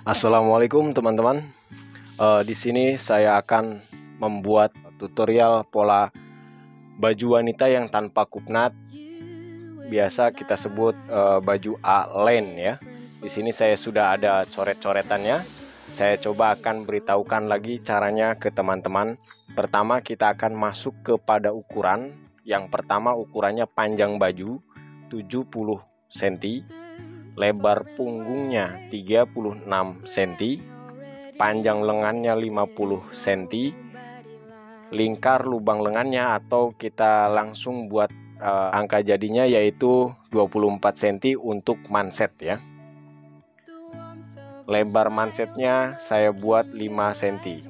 Assalamualaikum teman-teman. Di sini saya akan membuat tutorial pola baju wanita yang tanpa kupnat. Biasa kita sebut baju A-line ya. Di sini saya sudah ada coret-coretannya. Saya coba akan beritahukan lagi caranya ke teman-teman. Pertama kita akan masuk kepada ukuran. Yang pertama ukurannya panjang baju 70 cm. Lebar punggungnya 36 cm, panjang lengannya 50 cm, lingkar lubang lengannya atau kita langsung buat angka jadinya yaitu 24 cm untuk manset ya. Lebar mansetnya saya buat 5 cm.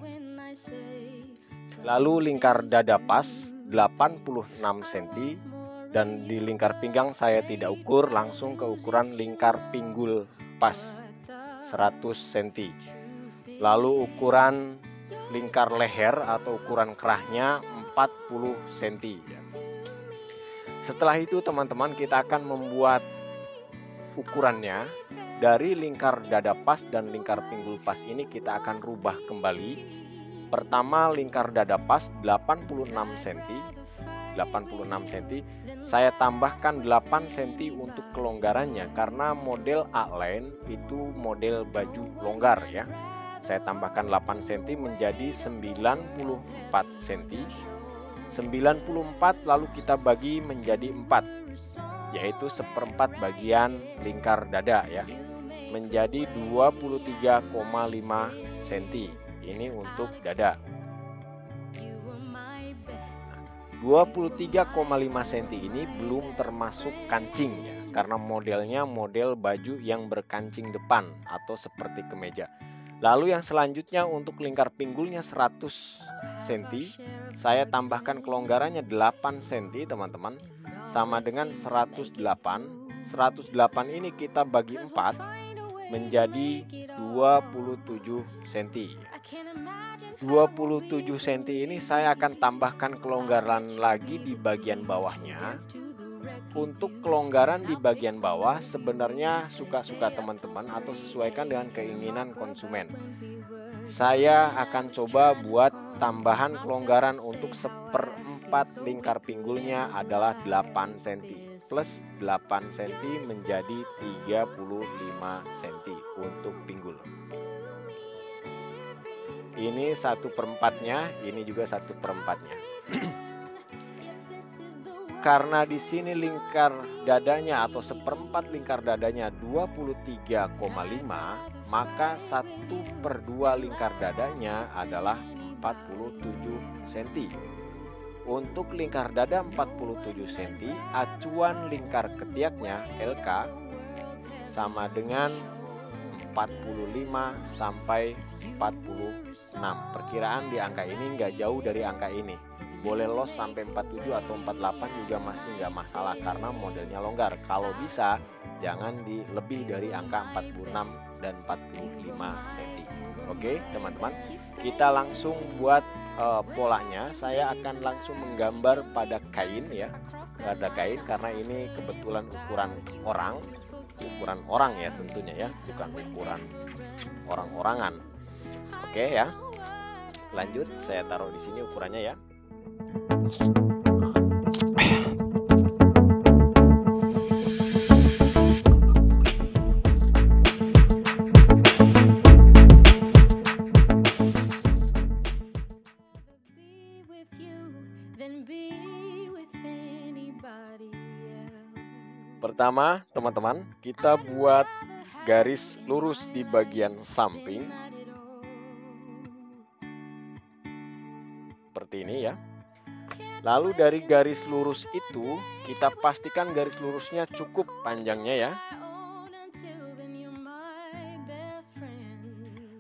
Lalu lingkar dada pas 86 cm. Dan di lingkar pinggang saya tidak ukur, langsung ke ukuran lingkar pinggul pas 100 cm. Lalu ukuran lingkar leher atau ukuran kerahnya 40 cm. Setelah itu teman-teman kita akan membuat ukurannya. Dari lingkar dada pas dan lingkar pinggul pas ini kita akan rubah kembali. Pertama lingkar dada pas 86 cm. 86 cm, saya tambahkan 8 cm untuk kelonggarannya karena model A-line itu model baju longgar ya. Saya tambahkan 8 cm menjadi 94 cm. 94 lalu kita bagi menjadi 4, yaitu seperempat bagian lingkar dada ya, menjadi 23,5 cm. Ini untuk dada. 23,5 cm ini belum termasuk kancing ya, karena modelnya model baju yang berkancing depan atau seperti kemeja. Lalu yang selanjutnya untuk lingkar pinggulnya 100 cm, saya tambahkan kelonggarannya 8 cm teman-teman, sama dengan 108. 108 ini kita bagi 4 menjadi 27 cm. 27 cm ini saya akan tambahkan kelonggaran lagi di bagian bawahnya. Untuk kelonggaran di bagian bawah sebenarnya suka-suka teman-teman atau sesuaikan dengan keinginan konsumen. Saya akan coba buat tambahan kelonggaran untuk seperempat lingkar pinggulnya adalah 8 cm plus 8 cm menjadi 35 cm untuk pinggul. Ini 1/4-nya, ini juga 1/4-nya. Karena di sini lingkar dadanya atau seperempat lingkar dadanya 23,5, maka 1/2 lingkar dadanya adalah 47 cm. Untuk lingkar dada 47 cm, acuan lingkar ketiaknya LK sama dengan 45 sampai 46. Perkiraan di angka ini nggak jauh dari angka ini. Boleh los sampai 47 atau 48 juga masih nggak masalah karena modelnya longgar. Kalau bisa jangan lebih dari angka 46 dan 45 cm. Oke teman-teman, kita langsung buat polanya. Saya akan langsung menggambar pada kain ya, pada kain karena ini kebetulan ukuran orang ya tentunya ya, bukan ukuran orang-orangan. Oke ya, lanjut saya taruh di sini ukurannya ya. Pertama teman-teman, kita buat garis lurus di bagian samping seperti ini ya. Lalu dari garis lurus itu kita pastikan garis lurusnya cukup panjangnya ya.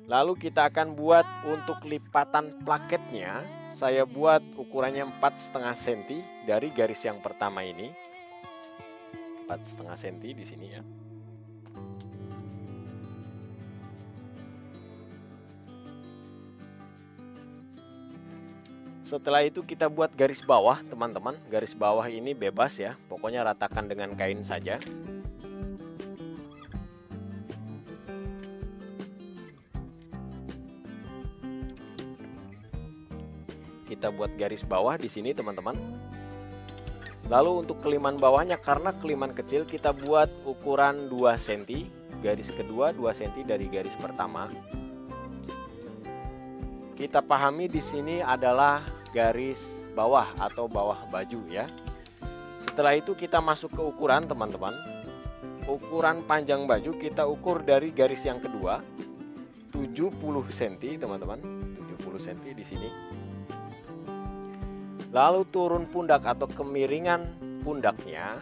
Lalu kita akan buat untuk lipatan plaketnya. Saya buat ukurannya 4,5 cm dari garis yang pertama ini. 4,5 cm di sini ya. Setelah itu kita buat garis bawah teman-teman. Garis bawah ini bebas ya, pokoknya ratakan dengan kain saja. kita buat garis bawah di sini teman-teman. Lalu untuk keliman bawahnya, karena keliman kecil, kita buat ukuran 2 cm. Garis kedua 2 cm dari garis pertama. Kita pahami di sini adalah garis bawah atau bawah baju ya. Setelah itu kita masuk ke ukuran teman-teman. Ukuran panjang baju kita ukur dari garis yang kedua 70 cm teman-teman, 70 cm di sini. Lalu turun pundak atau kemiringan pundaknya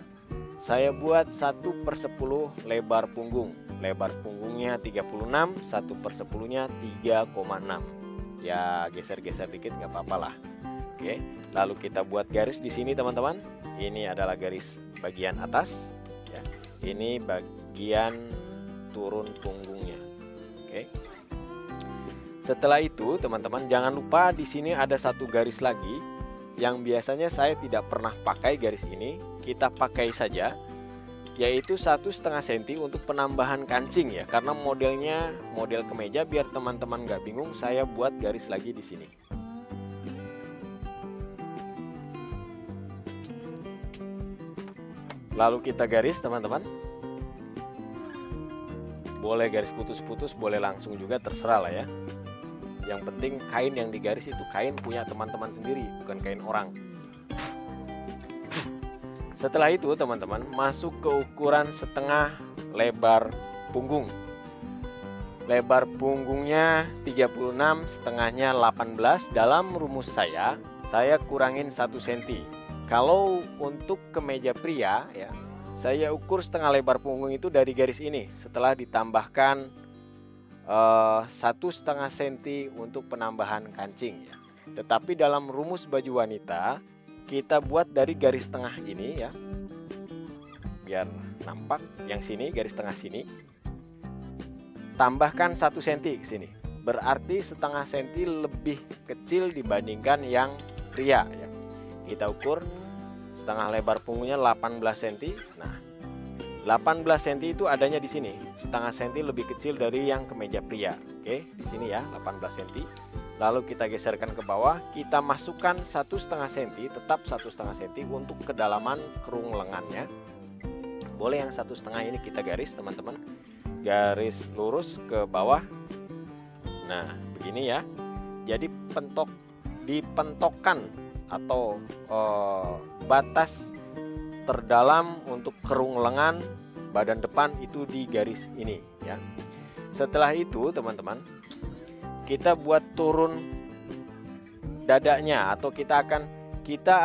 saya buat 1/10 lebar punggung. Lebar punggungnya 36, 1/10-nya 3,6. Ya geser-geser dikit nggak apa-apa lah. Oke, lalu kita buat garis di sini teman-teman. Ini adalah garis bagian atas. Ya, ini bagian turun punggungnya. Oke. Setelah itu teman-teman jangan lupa di sini ada satu garis lagi yang biasanya saya tidak pernah pakai garis ini. Kita pakai saja, yaitu 1,5 cm untuk penambahan kancing ya. Karena modelnya model kemeja, biar teman-teman nggak bingung, saya buat garis lagi di sini. Lalu kita garis teman-teman. Boleh garis putus-putus, boleh langsung juga, terserah lah ya. Yang penting kain yang digaris itu kain punya teman-teman sendiri, bukan kain orang. Setelah itu teman-teman masuk ke ukuran setengah lebar punggung. Lebar punggungnya 36, setengahnya 18. Dalam rumus saya kurangin 1 cm. Kalau untuk kemeja pria ya, saya ukur setengah lebar punggung itu dari garis ini. Setelah ditambahkan 1,5 cm untuk penambahan kancing ya. Tetapi dalam rumus baju wanita kita buat dari garis tengah ini ya, biar nampak. Yang sini garis tengah sini, tambahkan 1 cm ke sini. Berarti setengah cm lebih kecil dibandingkan yang pria ya. Kita ukur setengah lebar punggungnya 18 cm. Nah, 18 cm itu adanya di sini. Setengah cm lebih kecil dari yang kemeja pria. Oke, di sini ya 18 cm. Lalu kita geserkan ke bawah, kita masukkan 1,5 cm, tetap 1,5 cm untuk kedalaman kerung lengannya. Boleh yang 1,5 ini kita garis teman-teman. Garis lurus ke bawah. Nah, begini ya. Jadi dipentokkan atau batas terdalam untuk kerung lengan badan depan itu di garis ini ya. Setelah itu teman-teman kita buat turun dadanya, atau kita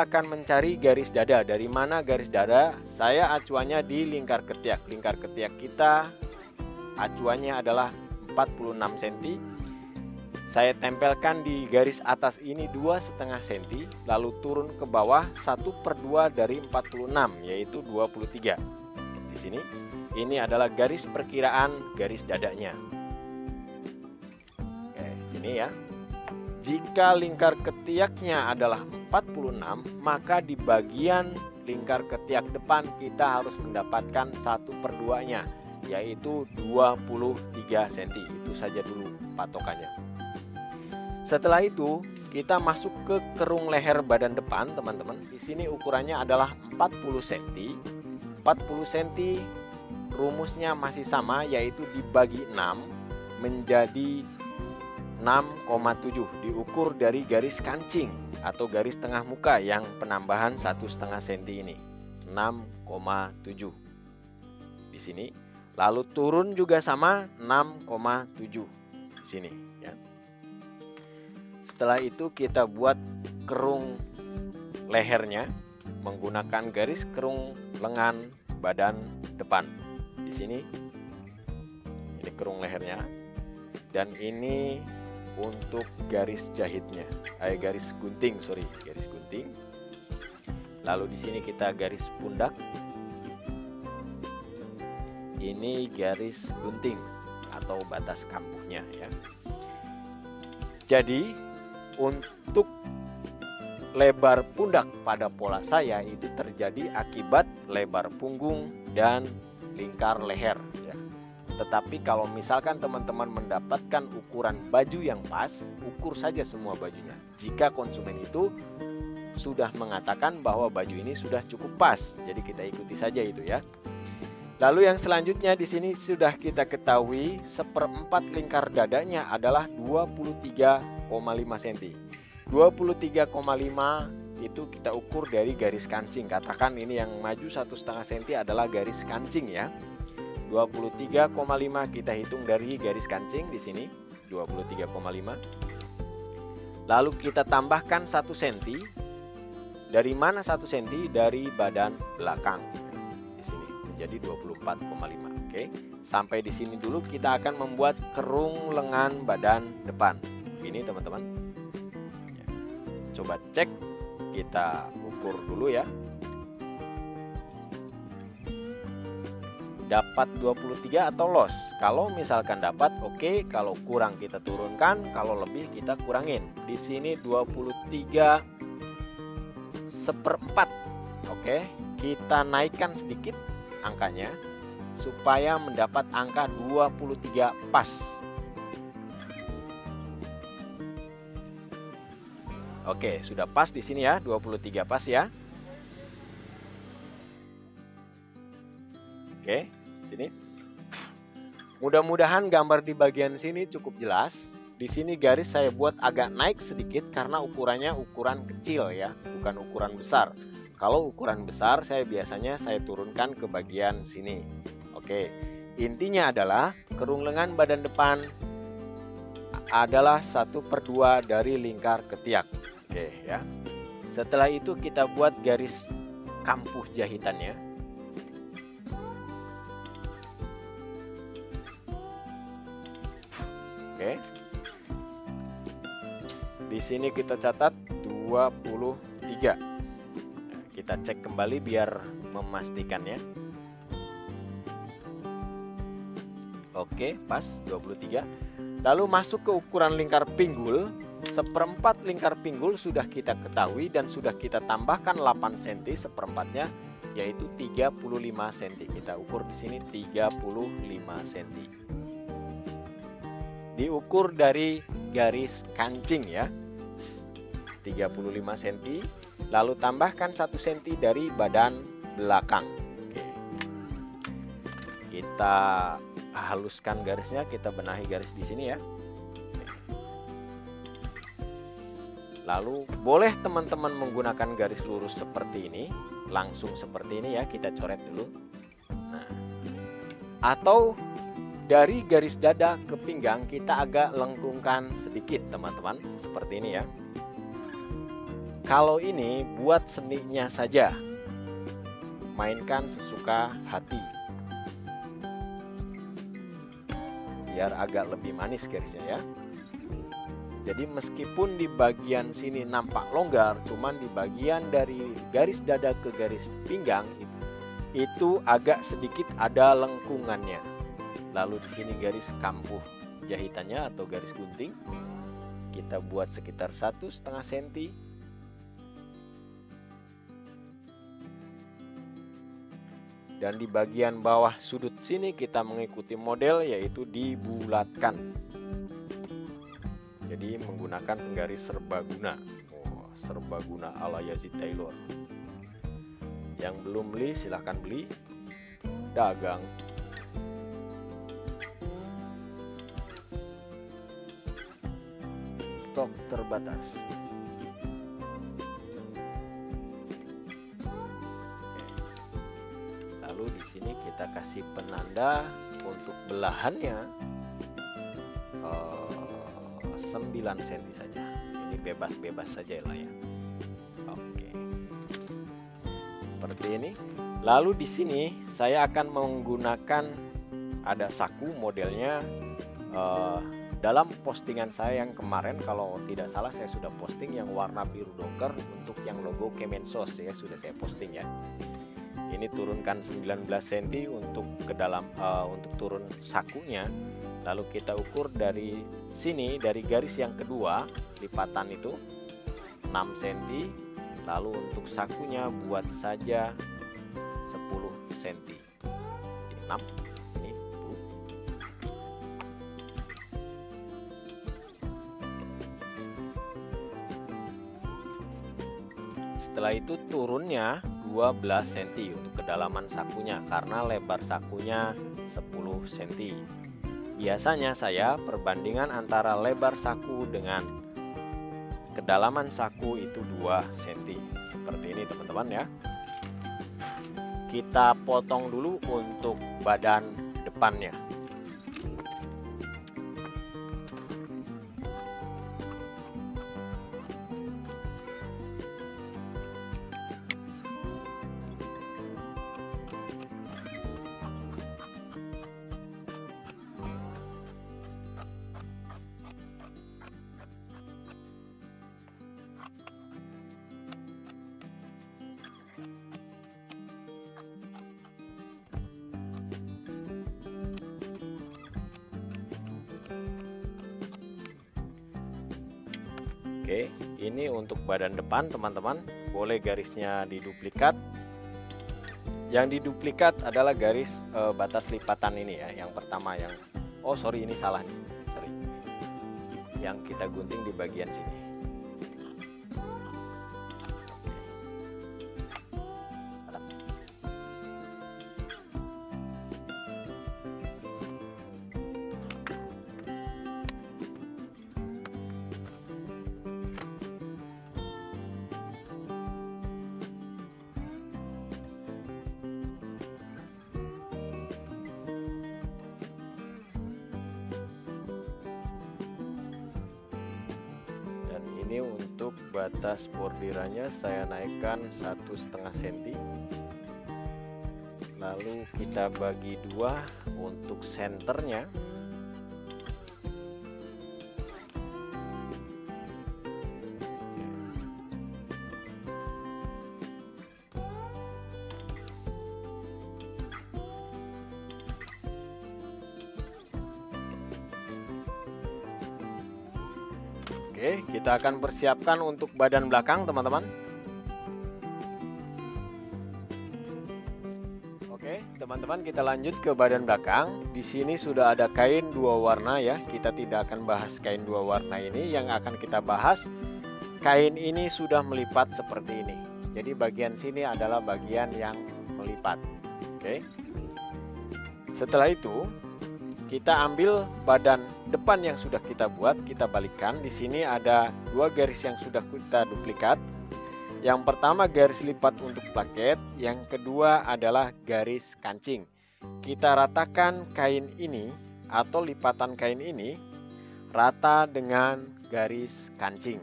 akan mencari garis dada. Dari mana garis dada? Saya acuannya di lingkar ketiak. Lingkar ketiak kita acuannya adalah 46 cm. Saya tempelkan di garis atas ini 2,5 cm, lalu turun ke bawah 1/2 dari 46, yaitu 23. Di sini ini adalah garis perkiraan garis dadanya. Oke, sini ya. Jika lingkar ketiaknya adalah 46, maka di bagian lingkar ketiak depan kita harus mendapatkan 1/2-nya, yaitu 23 cm. Itu saja dulu patokannya. Setelah itu kita masuk ke kerung leher badan depan teman-teman. Di sini ukurannya adalah 40 cm. 40 cm rumusnya masih sama, yaitu dibagi 6 menjadi 6,7. Diukur dari garis kancing atau garis tengah muka yang penambahan 1,5 cm ini. 6,7 di sini. Lalu turun juga sama 6,7 di sini ya. Setelah itu kita buat kerung lehernya menggunakan garis kerung lengan badan depan. Di sini ini kerung lehernya, dan ini untuk garis jahitnya, garis gunting. Lalu di sini kita garis pundak. Ini garis gunting atau batas kambuhnya ya. Jadi untuk lebar pundak pada pola saya itu terjadi akibat lebar punggung dan lingkar leher ya. Tetapi kalau misalkan teman-teman mendapatkan ukuran baju yang pas, ukur saja semua bajunya. Jika konsumen itu sudah mengatakan bahwa baju ini sudah cukup pas, jadi kita ikuti saja itu ya. Lalu yang selanjutnya di sini sudah kita ketahui 1/4 lingkar dadanya adalah 23,5 cm. 23,5 itu kita ukur dari garis kancing. Katakan ini yang maju 1,5 cm adalah garis kancing ya. 23,5 kita hitung dari garis kancing di sini 23,5. Lalu kita tambahkan 1 cm. Dari mana 1 cm? Dari badan belakang. Di sini menjadi 24,5. Oke. Sampai di sini dulu kita akan membuat kerung lengan badan depan. Ini teman-teman. Coba cek, kita ukur dulu ya. Dapat 23 atau los. Kalau misalkan dapat, oke. Kalau kurang kita turunkan, kalau lebih kita kurangin. Di sini 23/4. Oke, kita naikkan sedikit angkanya supaya mendapat angka 23 pas. Oke, sudah pas di sini ya, 23 pas ya. Oke, sini. Mudah-mudahan gambar di bagian sini cukup jelas. Di sini garis saya buat agak naik sedikit karena ukurannya ukuran kecil ya, bukan ukuran besar. Kalau ukuran besar saya biasanya turunkan ke bagian sini. Oke, intinya adalah kerung lengan badan depan adalah 1/2 dari lingkar ketiak. Oke ya. Setelah itu kita buat garis kampuh jahitannya. Oke. Di sini kita catat 23. Nah, kita cek kembali biar memastikannya. Oke, pas 23. Lalu masuk ke ukuran lingkar pinggul. 1/4 lingkar pinggul sudah kita ketahui dan sudah kita tambahkan 8 cm 1/4-nya, yaitu 35 cm. Kita ukur di sini 35 cm. Diukur dari garis kancing ya, 35 cm. Lalu tambahkan 1 cm dari badan belakang. Oke. Kita haluskan garisnya, kita benahi garis di sini ya. Lalu boleh teman-teman menggunakan garis lurus seperti ini, langsung seperti ini ya, kita coret dulu. Nah, atau dari garis dada ke pinggang kita agak lengkungkan sedikit teman-teman, seperti ini ya. Kalau ini buat seninya saja, mainkan sesuka hati, biar agak lebih manis garisnya ya. Jadi meskipun di bagian sini nampak longgar, cuman di bagian dari garis dada ke garis pinggang itu agak sedikit ada lengkungannya. Lalu di sini garis kampuh jahitannya atau garis gunting kita buat sekitar 1,5 cm. Dan di bagian bawah sudut sini kita mengikuti model, yaitu dibulatkan. Jadi menggunakan penggaris serbaguna. Oh, serbaguna ala Yazid Taylor. Yang belum beli silahkan beli. Dagang. Stok terbatas. Lalu di sini kita kasih penanda untuk belahannya 9 cm saja. Ini bebas-bebas saja lah ya. Oke. Seperti ini. Lalu di sini saya akan menggunakan ada saku modelnya dalam postingan saya yang kemarin, kalau tidak salah saya sudah posting yang warna biru doker untuk yang logo Kemensos ya, sudah saya posting ya. Ini turunkan 19 cm untuk ke dalam untuk turun sakunya. Lalu kita ukur dari sini, dari garis yang kedua lipatan itu 6 cm. Lalu untuk sakunya buat saja 10 cm. Ini 6, ini 10. Setelah itu turunnya 12 cm untuk kedalaman sakunya karena lebar sakunya 10 cm. Biasanya saya perbandingan antara lebar saku dengan kedalaman saku itu 2 cm. Seperti ini teman-teman ya. Kita potong dulu untuk badan depannya. Oke, ini untuk badan depan teman-teman, boleh garisnya diduplikat. Yang diduplikat adalah garis batas lipatan ini ya, yang pertama yang, oh sorry ini salah nih, sorry. Yang kita gunting di bagian sini. Ini untuk batas bordirannya saya naikkan 1,5 cm. Lalu kita bagi dua untuk senternya. Oke, kita akan persiapkan untuk badan belakang, teman-teman. Oke, teman-teman, kita lanjut ke badan belakang. Di sini sudah ada kain 2 warna ya. Kita tidak akan bahas kain 2 warna ini. Yang akan kita bahas, kain ini sudah melipat seperti ini. Jadi bagian sini adalah bagian yang melipat. Oke. Setelah itu, kita ambil badan depan yang sudah kita buat, kita balikkan. Di sini ada 2 garis yang sudah kita duplikat. Yang pertama garis lipat untuk plaket, yang kedua adalah garis kancing. Kita ratakan kain ini atau lipatan kain ini rata dengan garis kancing.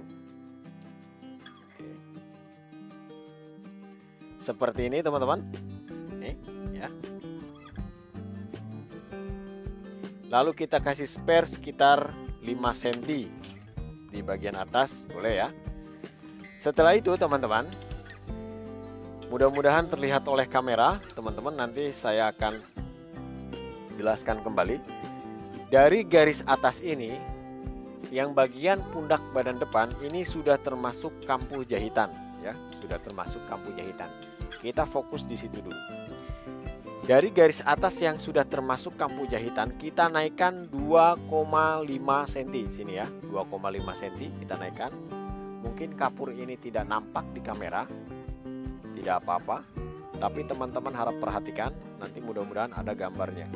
Seperti ini teman-teman. Nih, ya. Lalu kita kasih spare sekitar 5 cm di bagian atas, boleh ya. Setelah itu teman-teman, mudah-mudahan terlihat oleh kamera, teman-teman, nanti saya akan jelaskan kembali. Dari garis atas ini, yang bagian pundak badan depan ini sudah termasuk kampuh jahitan ya, sudah termasuk kampuh jahitan. Kita fokus di situ dulu. Dari garis atas yang sudah termasuk kampuh jahitan, kita naikkan 2,5 cm sini ya, 2,5 cm kita naikkan. Mungkin kapur ini tidak nampak di kamera, tidak apa-apa, tapi teman-teman harap perhatikan, nanti mudah-mudahan ada gambarnya.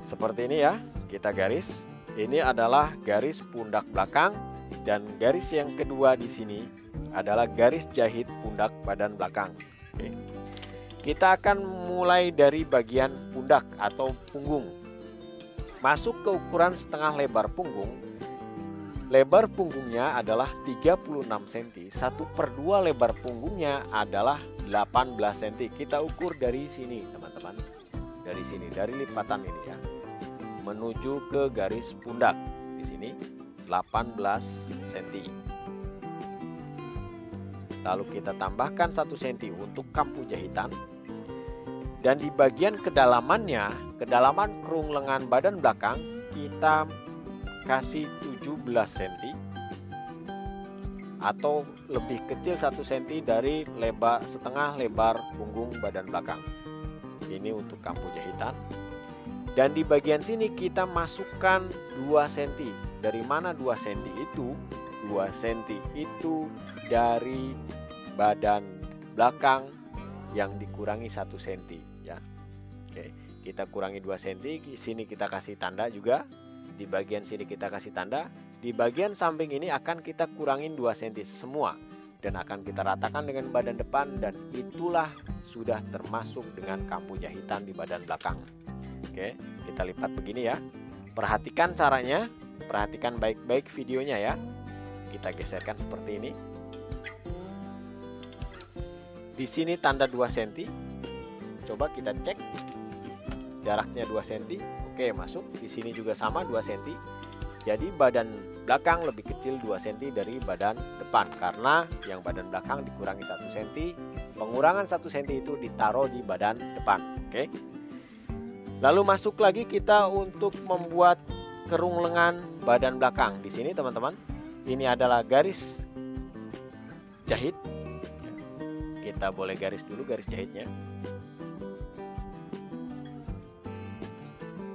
Seperti ini ya, kita garis. Ini adalah garis pundak belakang, dan garis yang kedua di sini adalah garis jahit pundak badan belakang. Oke. Kita akan mulai dari bagian pundak atau punggung. Masuk ke ukuran setengah lebar punggung. Lebar punggungnya adalah 36 cm. 1/2 lebar punggungnya adalah 18 cm. Kita ukur dari sini, teman-teman. Dari sini, dari lipatan ini ya. Menuju ke garis pundak. Di sini 18 cm. Lalu kita tambahkan 1 cm untuk kampuh jahitan. Dan di bagian kedalamannya, kedalaman kerung lengan badan belakang, kita kasih 17 cm. Atau lebih kecil 1 cm dari setengah lebar punggung badan belakang. Ini untuk kampuh jahitan. Dan di bagian sini kita masukkan 2 cm. Dari mana 2 cm itu? 2 cm itu dari badan belakang yang dikurangi 1 cm ya. Oke, kita kurangi 2 cm, di sini kita kasih tanda juga. Di bagian sini kita kasih tanda, di bagian samping ini akan kita kurangin 2 cm semua dan akan kita ratakan dengan badan depan, dan itulah sudah termasuk dengan kampu jahitan di badan belakang. Oke, kita lipat begini ya. Perhatikan caranya, perhatikan baik-baik videonya ya. Kita geserkan seperti ini. Di sini tanda 2 cm. Coba kita cek jaraknya 2 cm. Oke, masuk. Di sini juga sama 2 cm. Jadi badan belakang lebih kecil 2 cm dari badan depan, karena yang badan belakang dikurangi 1 cm. Pengurangan 1 cm itu ditaruh di badan depan. Oke. Lalu masuk lagi kita untuk membuat kerung lengan badan belakang. Di sini teman-teman, ini adalah garis jahit. Kita boleh garis dulu garis jahitnya.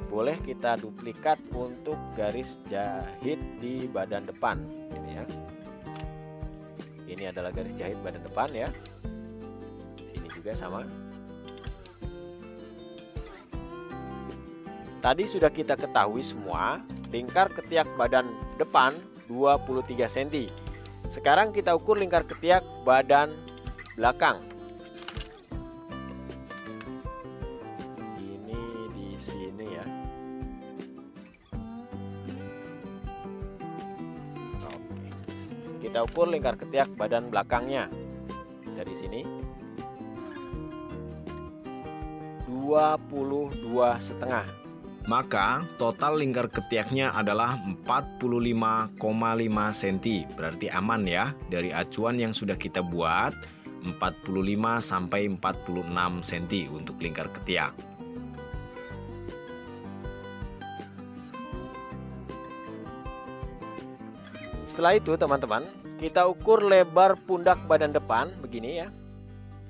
Boleh kita duplikat untuk garis jahit di badan depan. Ini ya. Ini adalah garis jahit badan depan ya. Ini juga sama. Tadi sudah kita ketahui semua, lingkar ketiak badan depan 23 cm. Sekarang kita ukur lingkar ketiak badan belakang. Ini di sini ya. Oke. Kita ukur lingkar ketiak badan belakangnya. Dari sini 22,5. Maka total lingkar ketiaknya adalah 45,5 cm. Berarti aman ya. Dari acuan yang sudah kita buat 45 sampai 46 cm untuk lingkar ketiak. Setelah itu teman-teman, kita ukur lebar pundak badan depan begini ya.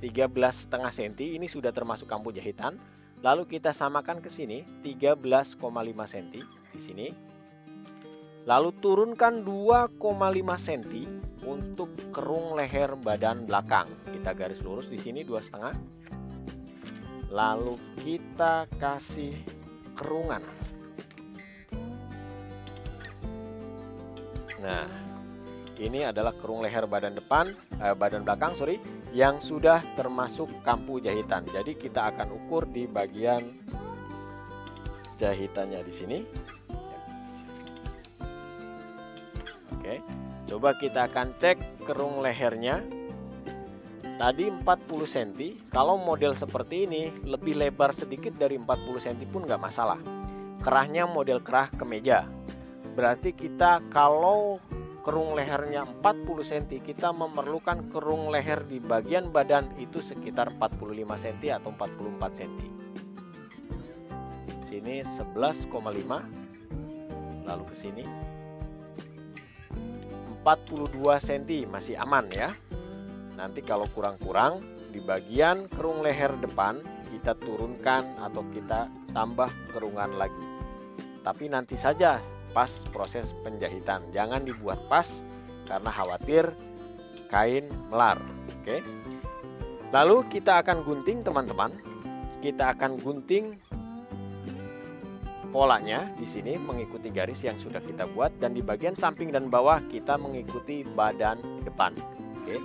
13,5 cm. Ini sudah termasuk kampu jahitan. Lalu kita samakan ke sini 13,5 cm di sini. Lalu turunkan 2,5 cm untuk kerung leher badan belakang. Kita garis lurus di sini 2,5. Lalu kita kasih kerungan. Nah, ini adalah kerung leher badan depan, badan belakang yang sudah termasuk kampu jahitan. Jadi kita akan ukur di bagian jahitannya di sini. Oke, coba kita akan cek kerung lehernya. Tadi 40 cm. Kalau model seperti ini lebih lebar sedikit dari 40 cm pun nggak masalah. Kerahnya model kerah kemeja. Berarti kita kalau kerung lehernya 40 cm, kita memerlukan kerung leher di bagian badan itu sekitar 45 cm atau 44 cm. Sini 11,5. Lalu ke sini 42 cm, masih aman ya. Nanti kalau kurang-kurang di bagian kerung leher depan kita turunkan atau kita tambah kerungan lagi. Tapi nanti saja pas proses penjahitan, jangan dibuat pas karena khawatir kain melar. Oke. Lalu kita akan gunting teman-teman. Kita akan gunting polanya di sini mengikuti garis yang sudah kita buat, dan di bagian samping dan bawah kita mengikuti badan depan. Oke.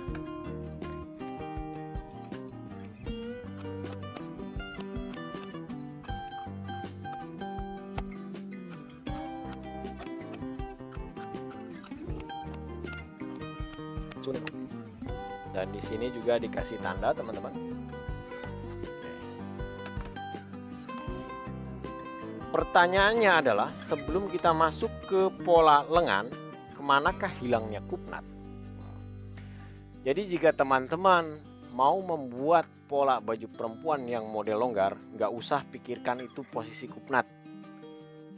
Dan di sini juga dikasih tanda teman-teman. Pertanyaannya adalah, sebelum kita masuk ke pola lengan, kemanakah hilangnya kupnat? Jadi jika teman-teman mau membuat pola baju perempuan yang model longgar, nggak usah pikirkan itu posisi kupnat.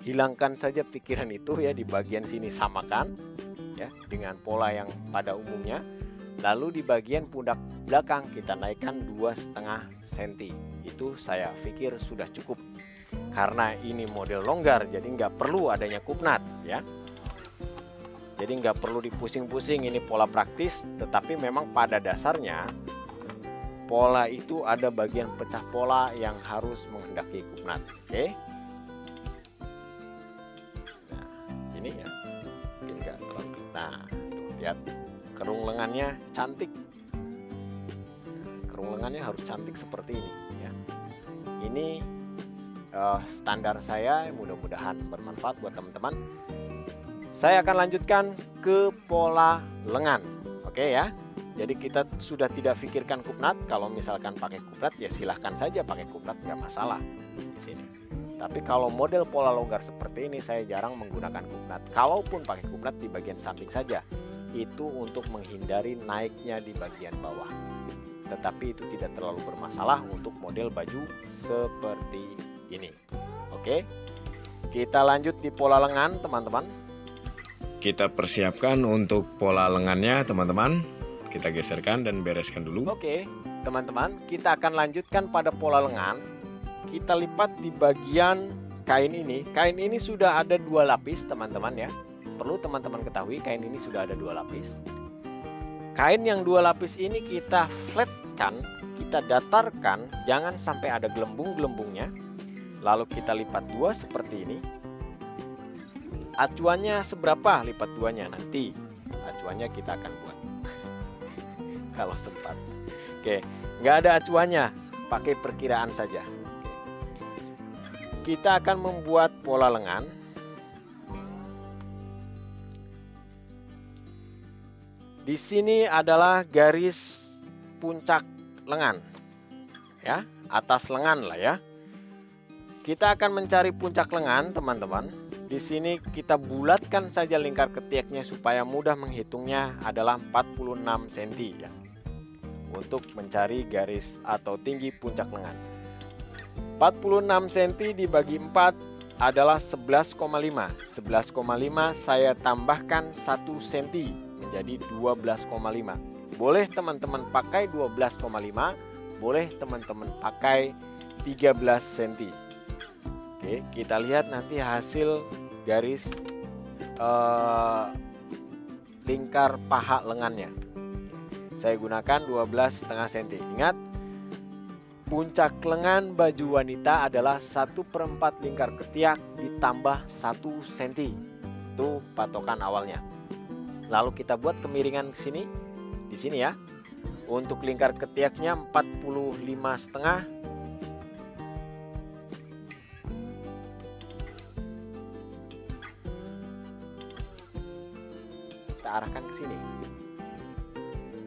Hilangkan saja pikiran itu ya, di bagian sini samakan ya dengan pola yang pada umumnya. Lalu di bagian pundak belakang kita naikkan 2,5 cm. Itu saya pikir sudah cukup. Karena ini model longgar, jadi nggak perlu adanya kupnat ya. Jadi nggak perlu dipusing-pusing, ini pola praktis, tetapi memang pada dasarnya pola itu ada bagian pecah pola yang harus menghendaki kupnat. Oke. Nah, ini ya. Mungkin nggak terlalu. Nah, tuh, lihat kerung lengannya cantik. Kerung lengannya harus cantik seperti ini ya. Ini standar saya, mudah-mudahan bermanfaat buat teman-teman. Saya akan lanjutkan ke pola lengan. Oke ya. Jadi kita sudah tidak pikirkan kupnat. Kalau misalkan pakai kupnat ya silahkan saja pakai kupnat, nggak masalah di sini. Tapi kalau model pola longgar seperti ini saya jarang menggunakan kupnat. Kalaupun pakai kupnat di bagian samping saja, itu untuk menghindari naiknya di bagian bawah. Tetapi itu tidak terlalu bermasalah untuk model baju seperti ini. Oke. Kita lanjut di pola lengan, teman-teman. Kita persiapkan untuk pola lengannya, teman-teman. Kita geserkan dan bereskan dulu. Oke, teman-teman, kita akan lanjutkan pada pola lengan. Kita lipat di bagian kain ini. Kain ini sudah ada 2 lapis, teman-teman ya. Perlu teman-teman ketahui, kain ini sudah ada 2 lapis. Kain yang 2 lapis ini kita flatkan, kita datarkan, jangan sampai ada gelembung-gelembungnya. Lalu kita lipat 2 seperti ini. Acuannya seberapa lipat 2-nya nanti? Acuannya kita akan buat kalau sempat. Oke, nggak ada acuannya, pakai perkiraan saja. Oke. Kita akan membuat pola lengan. Di sini adalah garis puncak lengan, ya, atas lengan lah ya. Kita akan mencari puncak lengan, teman-teman. Di sini kita bulatkan saja lingkar ketiaknya supaya mudah menghitungnya, adalah 46 cm ya. Untuk mencari garis atau tinggi puncak lengan. 46 cm dibagi 4 adalah 11,5. 11,5 saya tambahkan 1 cm menjadi 12,5. Boleh teman-teman pakai 12,5, boleh teman-teman pakai 13 cm. Oke, kita lihat nanti hasil garis lingkar paha lengannya. Saya gunakan 12,5 cm. Ingat, puncak lengan baju wanita adalah 1/4 lingkar ketiak ditambah 1 cm. Itu patokan awalnya. Lalu kita buat kemiringan ke sini, di sini ya. Untuk lingkar ketiaknya 45,5. Kita arahkan ke sini.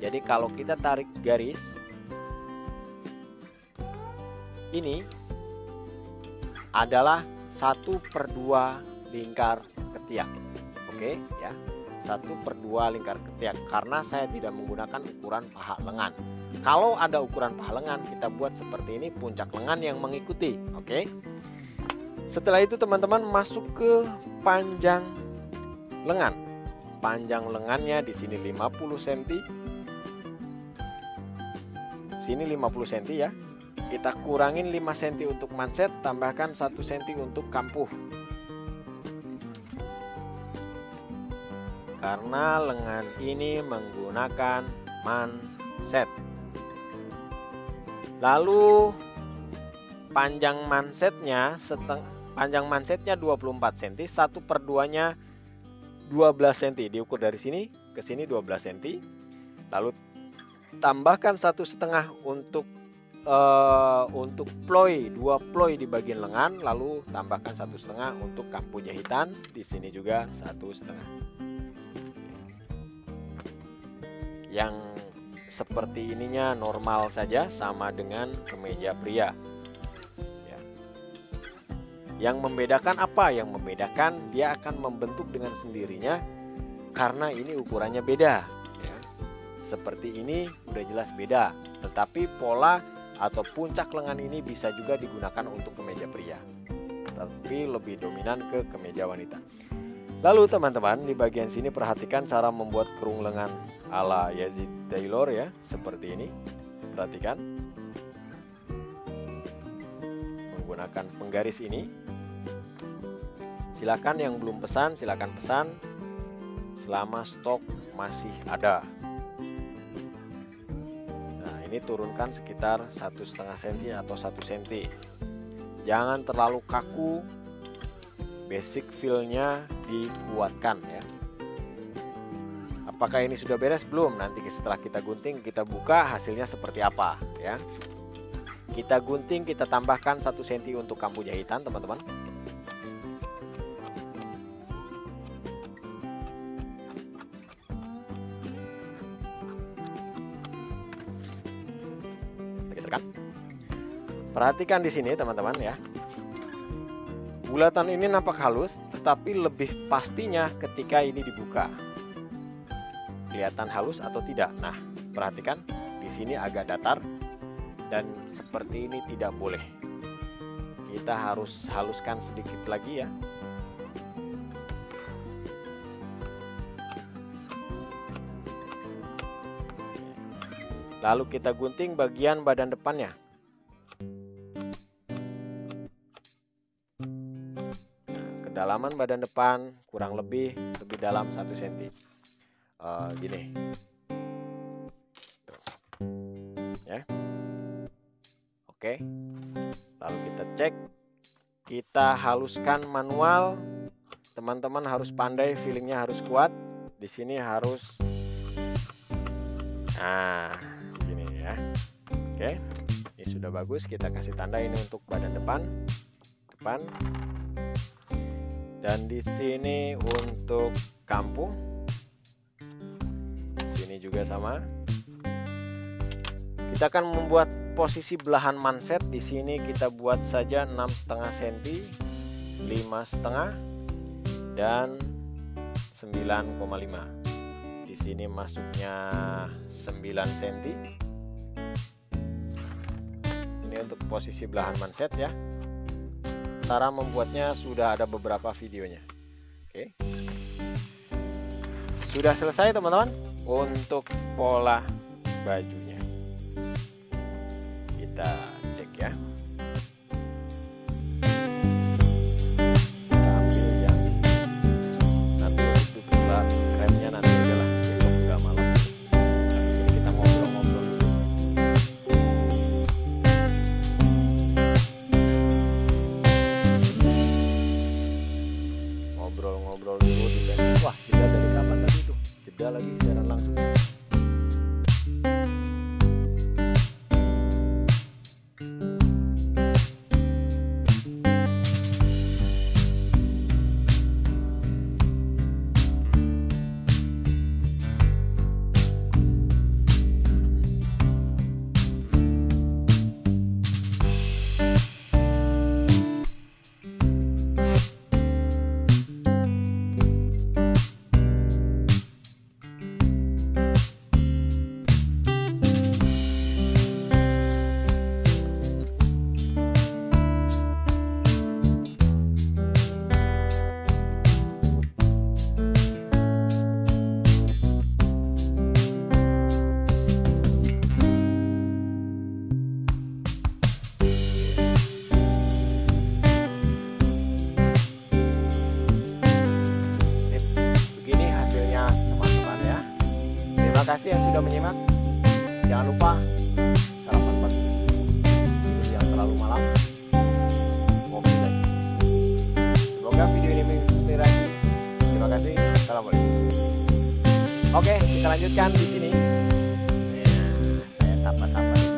Jadi kalau kita tarik garis ini adalah 1/2 lingkar ketiak. Oke ya, 1/2 lingkar ketiak, karena saya tidak menggunakan ukuran paha lengan. Kalau ada ukuran paha lengan, kita buat seperti ini, puncak lengan yang mengikuti. Oke. Setelah itu teman-teman masuk ke panjang lengan. Panjang lengannya di sini 50 cm. Sini 50 cm ya. Kita kurangin 5 cm untuk manset, tambahkan 1 cm untuk kampuh. Karena lengan ini menggunakan manset. Lalu panjang mansetnya 24 cm, 1/2-nya 12 cm. Diukur dari sini ke sini 12 cm. Lalu tambahkan 1,5 untuk ploy, 2 ploy di bagian lengan, lalu tambahkan 1,5 untuk kampuh jahitan. Di sini juga 1,5. Yang seperti ininya normal saja, sama dengan kemeja pria. Ya. Yang membedakan apa? Yang membedakan dia akan membentuk dengan sendirinya karena ini ukurannya beda. Ya. Seperti ini udah jelas beda. Tetapi pola atau puncak lengan ini bisa juga digunakan untuk kemeja pria, tapi lebih dominan ke kemeja wanita. Lalu teman-teman di bagian sini perhatikan cara membuat kerung lengan ala Yazid Taylor ya, seperti ini. Perhatikan menggunakan penggaris ini. Silakan yang belum pesan, silakan pesan. selama stok masih ada. Nah, ini turunkan sekitar 1,5 cm atau 1 cm. Jangan terlalu kaku, basic feel-nya dikuatkan ya. Apakah ini sudah beres? Belum. Nanti setelah kita gunting, kita buka hasilnya seperti apa ya. Kita gunting, kita tambahkan 1 cm untuk kampu jahitan, teman-teman. Geserkan. Perhatikan di sini, teman-teman ya. Bulatan ini nampak halus, tetapi lebih pastinya ketika ini dibuka. Kelihatan halus atau tidak? Nah, perhatikan di sini agak datar dan seperti ini tidak boleh. Kita harus haluskan sedikit lagi ya. Lalu kita gunting bagian badan depannya. Kedalaman badan depan kurang lebih dalam 1 cm. Gini. Tuh. Ya. Oke. Lalu kita cek. Kita haluskan manual. Teman-teman harus pandai, feelingnya harus kuat. Di sini harus gini ya. Oke. Ini sudah bagus, kita kasih tanda ini untuk badan depan. Dan di sini untuk kampu. Sini juga sama. Kita akan membuat posisi belahan manset. Di sini kita buat saja 6,5 cm, 5,5 dan 9,5. Di sini masuknya 9 cm. Ini untuk posisi belahan manset ya. Cara membuatnya sudah ada beberapa videonya. Oke. Sudah selesai teman-teman untuk pola bajunya. Kita cek ya. Kita ambil yang nanti untuk dua kremnya nanti aja lah, besok udah malam. Jadi kita ngobrol-ngobrol dulu. Ngobrol dulu di band. Wah, jeda dari kapan tadi itu? Jeda lagi siaran langsung. Terima kasih yang sudah menyimak. Jangan lupa sarapan pagi, tidur yang terlalu malam, ngopi lagi. Semoga video ini menginspirasi. Terima kasih. Assalamualaikum. Oke, kita lanjutkan di sini. Saya sapa-sapa.